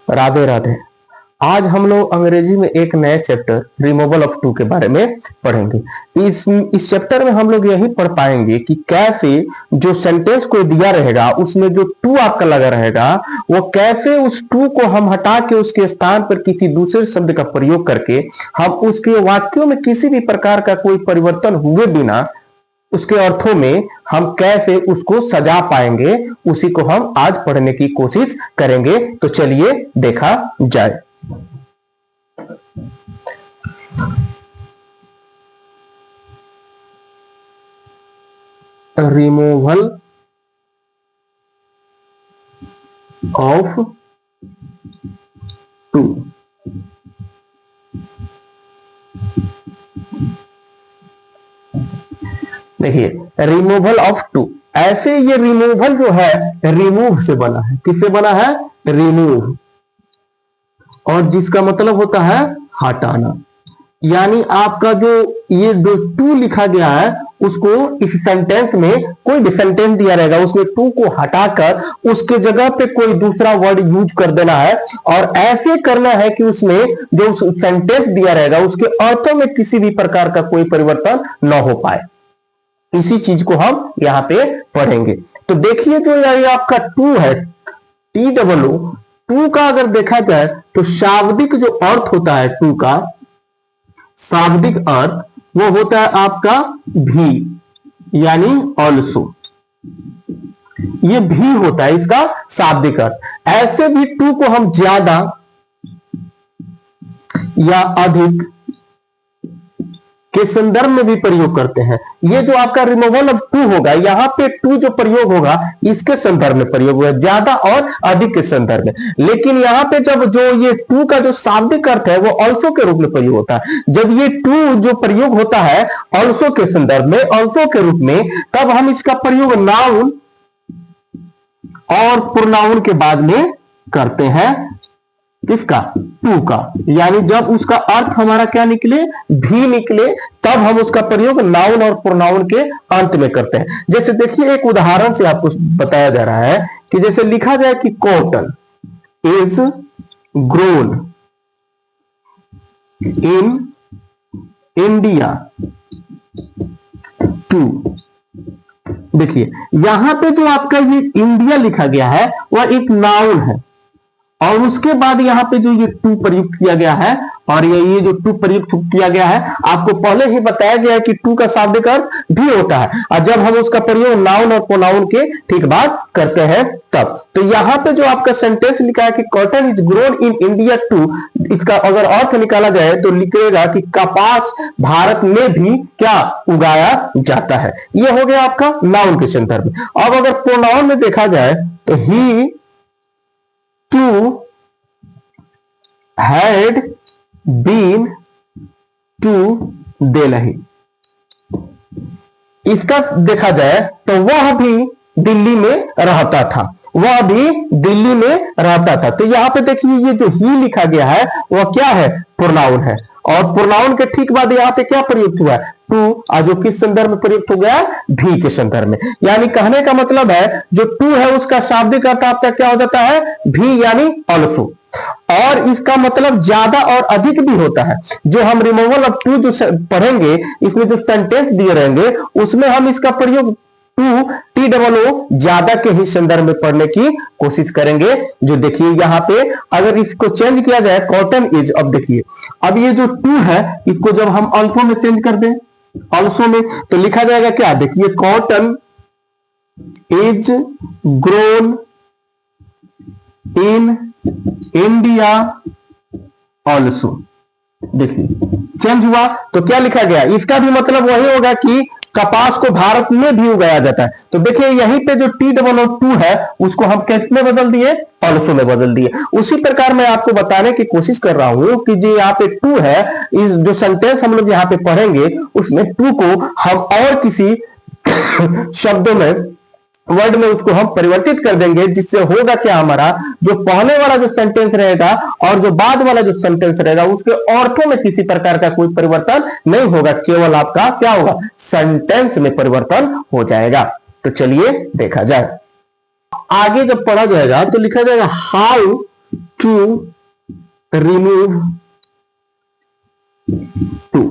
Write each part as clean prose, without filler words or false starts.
राधे राधे। आज हम लोग अंग्रेजी में एक नए चैप्टर रिमूवल ऑफ टू के बारे में पढ़ेंगे। इस चैप्टर में हम लोग यही पढ़ पाएंगे कि कैसे जो सेंटेंस को दिया रहेगा उसमें जो टू आपका लगा रहेगा वो कैसे उस टू को हम हटा के उसके स्थान पर किसी दूसरे शब्द का प्रयोग करके हम उसके वाक्यों में किसी भी प्रकार का कोई परिवर्तन हुए बिना उसके अर्थों में हम कैसे उसको सजा पाएंगे, उसी को हम आज पढ़ने की कोशिश करेंगे। तो चलिए देखा जाए। Removal of too. देखिए, रिमूवल ऑफ टू, ऐसे ये रिमूवल जो है रिमूव से बना है। किससे बना है? रिमूव, और जिसका मतलब होता है हटाना। यानी आपका जो ये जो टू लिखा गया है उसको इस सेंटेंस में कोई भी सेंटेंस दिया रहेगा उसमें टू को हटाकर उसके जगह पे कोई दूसरा वर्ड यूज कर देना है, और ऐसे करना है कि उसमें जो सेंटेंस दिया रहेगा उसके अर्थों में किसी भी प्रकार का कोई परिवर्तन न हो पाए। इसी चीज को हम यहां पे पढ़ेंगे। तो देखिए, जो ये आपका टू है, TOO, टू का अगर देखा जाए तो शाब्दिक जो अर्थ होता है टू का, शाब्दिक अर्थ वो होता है आपका भी, यानी ऑल्सो। ये भी होता है इसका शाब्दिक अर्थ। ऐसे भी टू को हम ज्यादा या अधिक के संदर्भ में भी प्रयोग करते हैं। ये जो आपका रिमूवल ऑफ टू होगा, यहां पे टू जो प्रयोग होगा इसके संदर्भ में प्रयोग होगा, ज्यादा और अधिक के संदर्भ में। लेकिन यहां पे जब जो ये टू का जो शाब्दिक अर्थ है वो ऑल्सो के रूप में प्रयोग होता है। जब ये टू जो प्रयोग होता है ऑल्सो के संदर्भ में, ऑल्सो के रूप में, तब हम इसका प्रयोग नाउन और प्रोनाउन के बाद में करते हैं। किसका? टू का। यानी जब उसका अर्थ हमारा क्या निकले? भी निकले, तब हम उसका प्रयोग नाउन और प्रोनाउन के अंत में करते हैं। जैसे देखिए, एक उदाहरण से आपको बताया जा रहा है कि जैसे लिखा जाए कि cotton is grown in India too. देखिए, यहां पे जो आपका ये इंडिया लिखा गया है वह एक नाउन है, और उसके बाद यहाँ पे जो ये टू प्रयुक्त किया गया है, और ये जो टू प्रयुक्त किया गया है आपको पहले ही बताया गया है कि टू का शाब्दिक अर्थ भी होता है, और जब हम उसका प्रयोग नाउन और प्रोनाउन के ठीक बाद करते हैं तब। तो यहाँ पे जो आपका सेंटेंस लिखा है कि cotton is grown in India too, इसका अगर अर्थ निकाला जाए तो लिखेगा कि कपास भारत में भी क्या उगाया जाता है। ये हो गया आपका नाउन के संदर्भ में। अब अगर प्रोनाउन में देखा जाए तो ही to had been to Delhi, इसका देखा जाए तो वह भी दिल्ली में रहता था, वह भी दिल्ली में रहता था। तो यहां पे देखिए, ये जो ही लिखा गया है वह क्या है? प्रोनाउन है, और प्रोनाउन के ठीक बाद यहाँ पे क्या प्रयुक्त हुआ है? टू, और जो किस संदर्भ में प्रयुक्त हो गया? भी के संदर्भ में। यानी कहने का मतलब है जो टू है उसका शाब्दिक अर्थ आपका क्या हो जाता है? भी, यानी ऑल्सो। और इसका मतलब ज्यादा और अधिक भी होता है। जो हम रिमूवल ऑफ टू जो पढ़ेंगे, इसमें जो सेंटेंस दिए रहेंगे उसमें हम इसका प्रयोग टू TOO ज्यादा के ही संदर्भ में पढ़ने की कोशिश करेंगे। जो देखिए यहाँ पे अगर इसको चेंज किया जाए कॉटन इज, अब देखिए, अब ये जो टू है इसको जब हम ऑल्सो में चेंज कर दें, ऑल्सो में, तो लिखा जाएगा क्या? देखिए, cotton is grown in India also. देखिए चेंज हुआ तो क्या लिखा गया? इसका भी मतलब वही होगा कि कपास को भारत में भी उगाया जाता है। तो देखिए यहीं पे जो TOO है उसको हम किस में बदल दिए? ऑल्सो में बदल दिए। उसी प्रकार मैं आपको बताने की कोशिश कर रहा हूं कि जो यहाँ पे टू है, इस जो सेंटेंस हम लोग यहाँ पे पढ़ेंगे उसमें टू को हम और किसी शब्दों में, वर्ड में उसको हम परिवर्तित कर देंगे, जिससे होगा क्या? हमारा जो पहले वाला जो सेंटेंस रहेगा और जो बाद वाला जो सेंटेंस रहेगा उसके अर्थों में किसी प्रकार का कोई परिवर्तन नहीं होगा, केवल आपका क्या होगा? सेंटेंस में परिवर्तन हो जाएगा। तो चलिए देखा जाए। आगे जब पढ़ा जाएगा तो लिखा जाएगा हाउ टू रिमूव टू,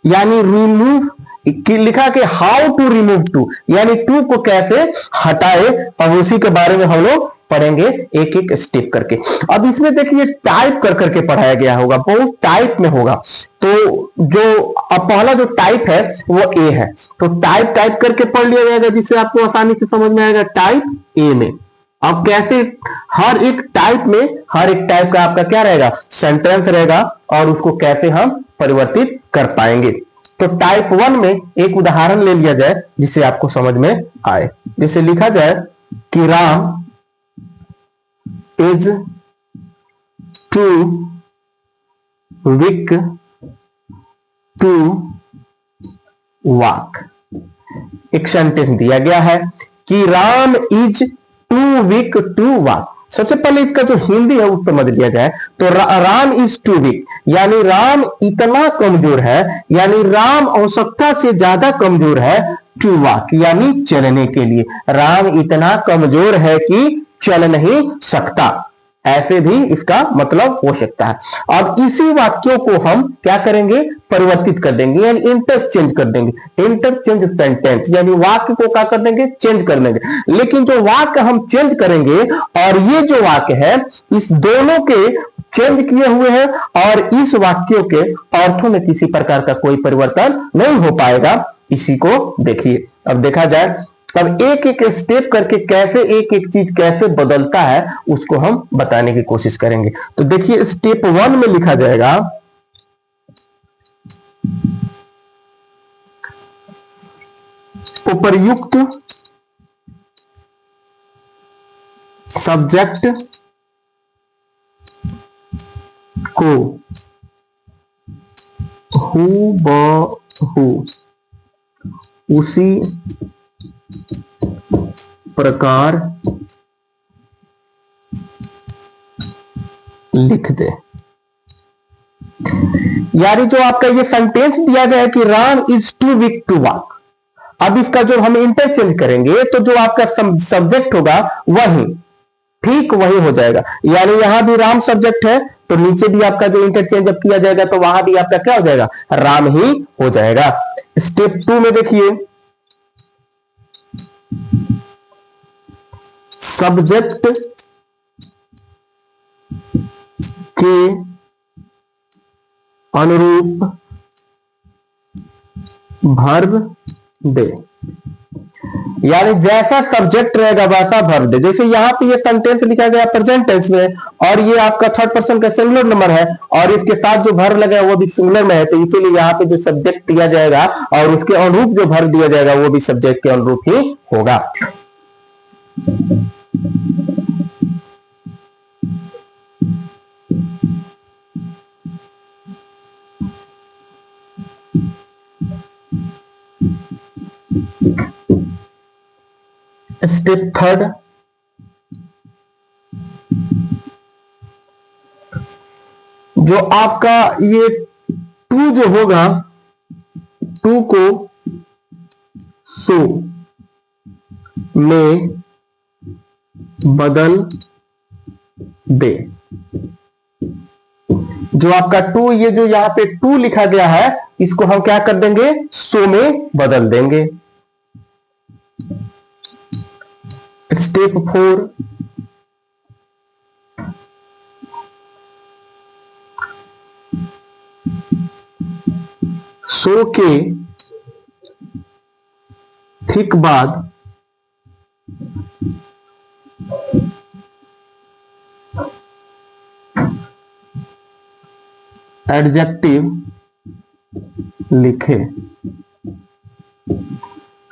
यानी रिमूव की लिखा के हाउ टू रिमूव टू, यानी टू को कैसे हटाए, और उसी के बारे में हम लोग पढ़ेंगे एक एक स्टेप करके। अब इसमें देखिए टाइप कर करके पढ़ाया गया होगा, बहुत टाइप में होगा। तो जो अब पहला जो टाइप है वो ए है, तो टाइप टाइप करके पढ़ लिया जाएगा जिससे आपको आसानी से समझ में आएगा टाइप ए में। अब कैसे हर एक टाइप में, हर एक टाइप का आपका क्या रहेगा, सेंटेंस रहेगा, और उसको कैसे हम परिवर्तित कर पाएंगे। तो टाइप 1 में एक उदाहरण ले लिया जाए जिससे आपको समझ में आए। जैसे लिखा जाए कि Ram is too weak to walk. एक सेंटेंस दिया गया है कि Ram is too weak to walk. सबसे पहले इसका जो हिंदी है वो समझ लिया जाए। तो राम इज टू वीक, यानी राम इतना कमजोर है, यानी राम आवश्यकता से ज्यादा कमजोर है टू वॉक, यानी चलने के लिए। राम इतना कमजोर है कि चल नहीं सकता, ऐसे भी इसका मतलब हो सकता है। अब इसी वाक्यों को हम क्या करेंगे, परिवर्तित कर देंगे, यानी इंटरचेंज कर देंगे। इंटरचेंज सेंटेंस, यानी वाक्य को क्या कर देंगे, चेंज कर देंगे। लेकिन जो वाक्य हम चेंज करेंगे और ये जो वाक्य है, इस दोनों के चेंज किए हुए हैं, और इस वाक्यों के अर्थों में किसी प्रकार का कोई परिवर्तन नहीं हो पाएगा। इसी को देखिए। अब देखा जाए, अब एक एक स्टेप करके कैसे एक एक चीज कैसे बदलता है उसको हम बताने की कोशिश करेंगे। तो देखिए स्टेप 1 में लिखा जाएगा उपर्युक्त सब्जेक्ट को हूबहू उसी प्रकार लिख दे। यानी जो आपका ये सेंटेंस दिया गया है कि Ram is too weak to walk, अब इसका जो हम इंटरचेंज करेंगे तो जो आपका सब्जेक्ट होगा वही ठीक वही हो जाएगा। यानी यहां भी राम सब्जेक्ट है तो नीचे भी आपका जो इंटरचेंज जब किया जाएगा तो वहां भी आपका क्या हो जाएगा, राम ही हो जाएगा। स्टेप 2 में देखिए सब्जेक्ट के अनुरूप वर्ब दे, यानी जैसा सब्जेक्ट रहेगा वैसा वर्ब दे। जैसे यहां पे ये सेंटेंस लिखा गया प्रेजेंट टेंस में, और ये आपका थर्ड पर्सन का सिंगुलर नंबर है, और इसके साथ जो वर्ब लगा है वो भी सिंगुलर में है, तो इसीलिए यहाँ पे जो सब्जेक्ट दिया जाएगा और उसके अनुरूप जो वर्ब दिया जाएगा वो भी सब्जेक्ट के अनुरूप ही होगा। स्टेप 3 जो आपका ये टू जो होगा, टू को सो में बदल दे। जो आपका टू, ये जो यहां पे टू लिखा गया है इसको हम क्या कर देंगे, सो में बदल देंगे। स्टेप 4 सो के ठीक बाद एडजेक्टिव लिखे।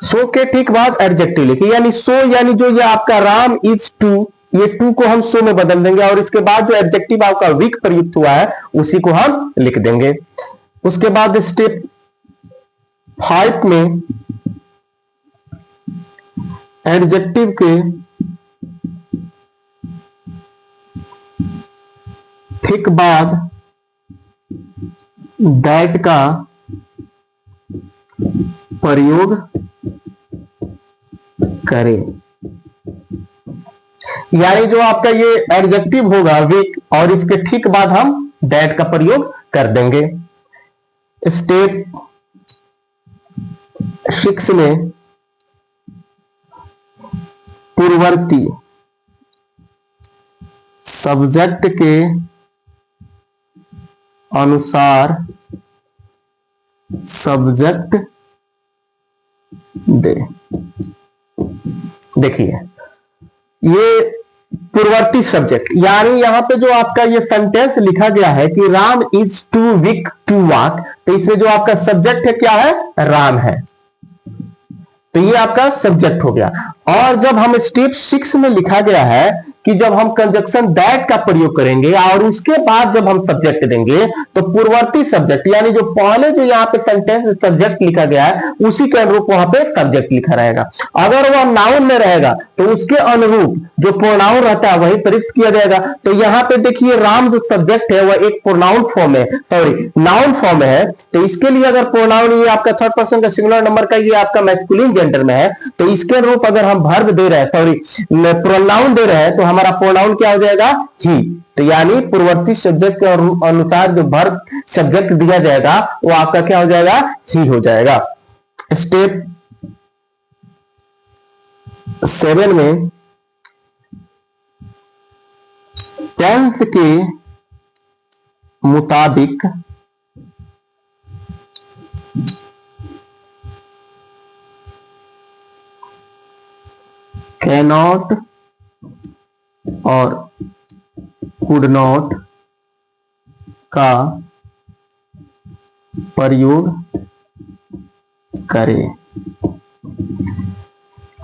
सो के ठीक बाद एडजेक्टिव लिखे, यानी सो यानी जो ये आपका राम इज टू, ये टू को हम सो में बदल देंगे, और इसके बाद जो एडजेक्टिव आपका वीक प्रयुक्त हुआ है उसी को हम लिख देंगे। उसके बाद स्टेप 5 में एडजेक्टिव के ठीक बाद दैट का प्रयोग करें। यानी जो आपका ये एडजेक्टिव होगा वीक, और इसके ठीक बाद हम दैट का प्रयोग कर देंगे। स्टेप 6 में पूर्ववर्ती सब्जेक्ट के अनुसार सब्जेक्ट दे। देखिए ये पूर्ववर्ती सब्जेक्ट, यानी यहां पे जो आपका ये सेंटेंस लिखा गया है कि Ram is too weak to walk, तो इसमें जो आपका सब्जेक्ट है क्या है, राम है, तो ये आपका सब्जेक्ट हो गया। और जब हम स्टेप 6 में लिखा गया है कि जब हम कंजक्शन दैट का प्रयोग करेंगे और उसके बाद जब हम सब्जेक्ट देंगे, तो पूर्ववर्ती सब्जेक्ट यानी जो पहले जो यहाँ पे सेंटेंस सब्जेक्ट लिखा गया है उसी के अनुरूप वहां पे सब्जेक्ट लिखा रहेगा। अगर वह नाउन में रहेगा तो उसके अनुरूप जो प्रोनाउन रहता है वही प्रयुक्त किया जाएगा। तो यहाँ पे देखिए राम जो सब्जेक्ट है वह एक प्रोनाउन फॉर्म है, सॉरी नाउन फॉर्म है, तो इसके लिए अगर प्रोनाउन ये आपका थर्ड पर्सन का सिंगुलर नंबर का ये आपका मैस्कुलिन जेंडर में है, तो इसके अनुरूप अगर हम वर्ब दे रहे हैं, सॉरी प्रोनाउन दे रहे हैं, तो हमारा प्रोनाउन क्या हो जाएगा, ही। तो यानी पूर्ववर्ती सब्जेक्ट के अनुसार जो वर्ब सब्जेक्ट दिया जाएगा वो आपका क्या हो जाएगा, ही हो जाएगा। स्टेप 7 में टेंस के मुताबिक कैनॉट और कुड नॉट का प्रयोग करें।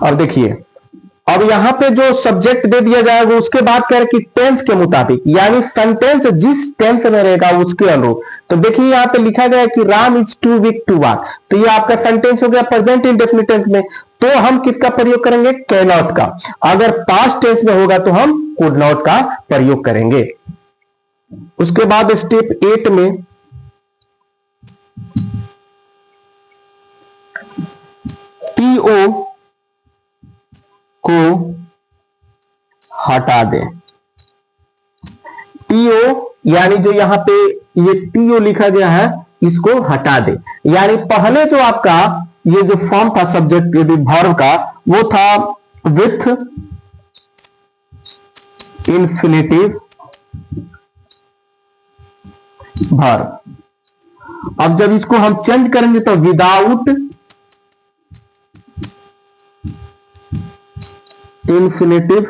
अब देखिए अब यहां पे जो सब्जेक्ट दे दिया जाएगा उसके बाद कह रहे कि टेंस के मुताबिक, यानी सेंटेंस जिस टेंस में रहेगा उसके अनुरूप। तो देखिए यहां पे लिखा गया है कि Ram is too weak to walk, तो ये आपका सेंटेंस हो गया प्रेजेंट इंडेफिनिट टेंस में, तो हम किसका प्रयोग करेंगे, कैनॉट का। अगर पास्ट टेंस में होगा तो हम कुड नॉट का प्रयोग करेंगे। उसके बाद स्टेप 8 में टीओ को हटा दें। टीओ यानी जो यहां पे ये टीओ लिखा गया है इसको हटा दे, यानी पहले जो आपका ये जो फॉर्म था सब्जेक्ट वर्ब का वो था विथ इंफिनिटिव वर्ब। अब जब इसको हम चेंज करेंगे तो विदाउट इंफिनिटिव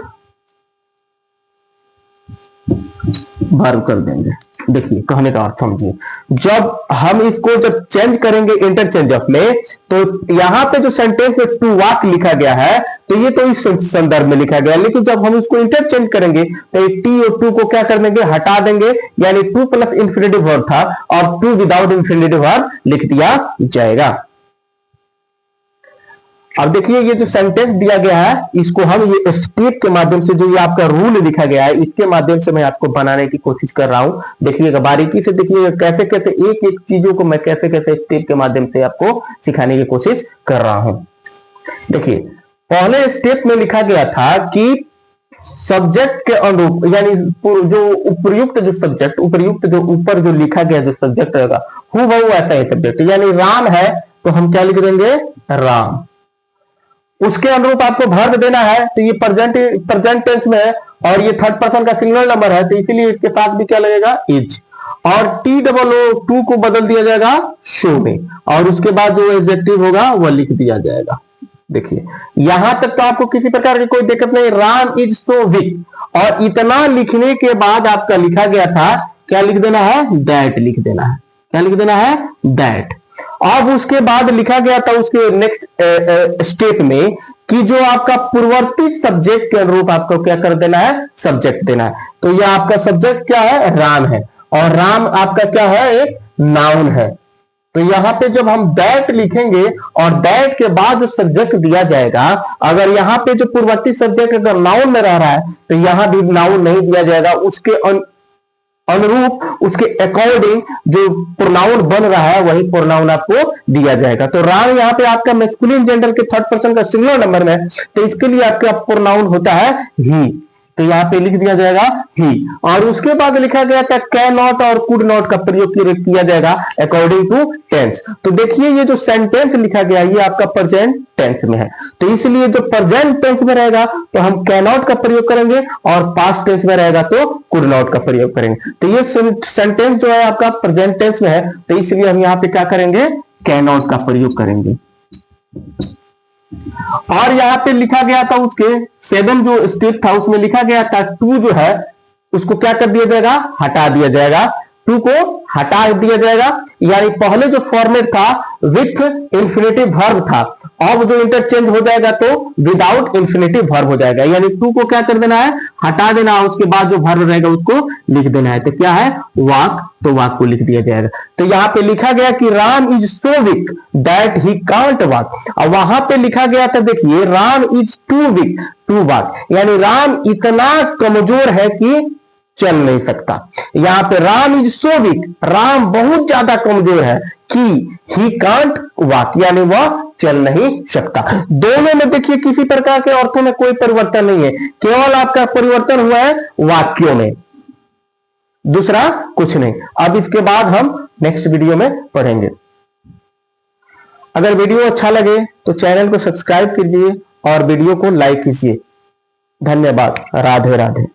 वर्ब कर देंगे। देखिए कहने का अर्थ समझिए, जब हम इसको जब चेंज करेंगे इंटरचेंज ऑफ में, तो यहां पे जो सेंटेंस में टू वॉक लिखा गया है तो ये तो इस संदर्भ में लिखा गया है, लेकिन जब हम इसको इंटरचेंज करेंगे तो टी और टू को क्या कर देंगे, हटा देंगे, यानी टू प्लस इंफिनिटिव वर्ब था और टू विदाउट इंफिनिटिव वर्ब लिख दिया जाएगा। अब देखिए ये जो सेंटेंस दिया गया है इसको हम ये स्टेप के माध्यम से, जो ये आपका रूल लिखा गया है इसके माध्यम से मैं आपको बनाने की कोशिश कर रहा हूं। देखिएगा बारीकी से, देखिएगा कैसे कैसे एक एक चीजों को मैं कैसे कैसे स्टेप के माध्यम से आपको सिखाने की कोशिश कर रहा हूं। देखिए पहले स्टेप में लिखा गया था कि सब्जेक्ट के अनुरूप, यानी जो उपर्युक्त जो सब्जेक्ट, उपर्युक्त जो ऊपर जो लिखा गया जो सब्जेक्ट रहेगा हूबहू ऐसा ही सब्जेक्ट, यानी राम है तो हम क्या लिख देंगे, राम। उसके अनुरूप आपको वर्ब देना है, तो ये प्रेजेंट टेंस में है और ये थर्ड पर्सन का सिंगुलर नंबर है, तो इसीलिए इसके साथ भी क्या लगेगा, इज। और TOO को बदल दिया जाएगा शो में, और उसके बाद जो एडजेक्टिव होगा वह लिख दिया जाएगा। देखिए यहां तक तो आपको किसी प्रकार की कोई दिक्कत नहीं, राम इज सो वीक, और इतना लिखने के बाद आपका लिखा गया था क्या लिख देना है, दैट लिख देना है। क्या लिख देना है, दैट। अब उसके बाद लिखा गया था उसके नेक्स्ट स्टेप में कि जो आपका पूर्ववर्ती सब्जेक्ट के अनुरूप आपको क्या कर देना है, सब्जेक्ट देना है। तो यह आपका सब्जेक्ट क्या है, राम है, और राम आपका क्या है, एक नाउन है। तो यहां पे जब हम दैट लिखेंगे और दैट के बाद जो सब्जेक्ट दिया जाएगा, अगर यहां पे जो पूर्ववर्ती सब्जेक्ट अगर नाउन में रह रहा है तो यहां भी नाउन नहीं दिया जाएगा, उसके अनुरूप उसके अकॉर्डिंग जो प्रोनाउन बन रहा है वही प्रोनाउन आपको दिया जाएगा। तो राम यहाँ पे आपका मैस्कुलिन जेंडर के थर्ड पर्सन का सिंगुलर नंबर में, तो इसके लिए आपका प्रोनाउन होता है ही। तो यहाँ पे लिख दिया जाएगा ही। और उसके बाद लिखा गया था कैन नॉट और कुड नॉट का प्रयोग किया जाएगा अकॉर्डिंग टू टेंस। तो देखिए ये जो सेंटेंस लिखा गया ये आपका प्रेजेंट टेंस में है, तो इसलिए जो प्रेजेंट टेंस में रहेगा तो हम कैन नॉट का प्रयोग करेंगे, और पास्ट टेंस में रहेगा तो कुड नॉट का प्रयोग करेंगे। तो ये सेंटेंस जो है आपका प्रेजेंट टेंस में है, तो इसलिए हम यहाँ पे क्या करेंगे, कैन नॉट का प्रयोग करेंगे। और यहाँ पे लिखा गया था उसके 7 जो स्टेप था उसमें लिखा गया था टू जो है उसको क्या कर दिया जाएगा, हटा दिया जाएगा, टू को हटा दिया जाएगा। यानी पहले जो फॉर्मेट था विथ इंफिनिटिव वर्ब था, अब जो इंटरचेंज हो जाएगा तो विदाउट इंफिनिटिव वर्ब हो जाएगा। यानी टू को क्या कर देना है, हटा देना है, उसके बाद जो वर्ब रहेगा उसको लिख देना है। तो क्या है, वॉक, तो वॉक को लिख दिया जाएगा। तो यहाँ पे लिखा गया कि Ram is so weak that he can't walk, और वहां पे लिखा गया था देखिए Ram is too weak to walk, यानी राम इतना कमजोर है कि चल नहीं सकता। यहाँ पे Ram is so week, Ram बहुत ज्यादा कमजोर है, कि ही कांट वॉक, यानी वह चल नहीं सकता। दोनों में देखिए किसी प्रकार के अर्थों में कोई परिवर्तन नहीं है, केवल आपका परिवर्तन हुआ है वाक्यों में, दूसरा कुछ नहीं। अब इसके बाद हम नेक्स्ट वीडियो में पढ़ेंगे। अगर वीडियो अच्छा लगे तो चैनल को सब्सक्राइब कीजिए और वीडियो को लाइक कीजिए। धन्यवाद। राधे राधे।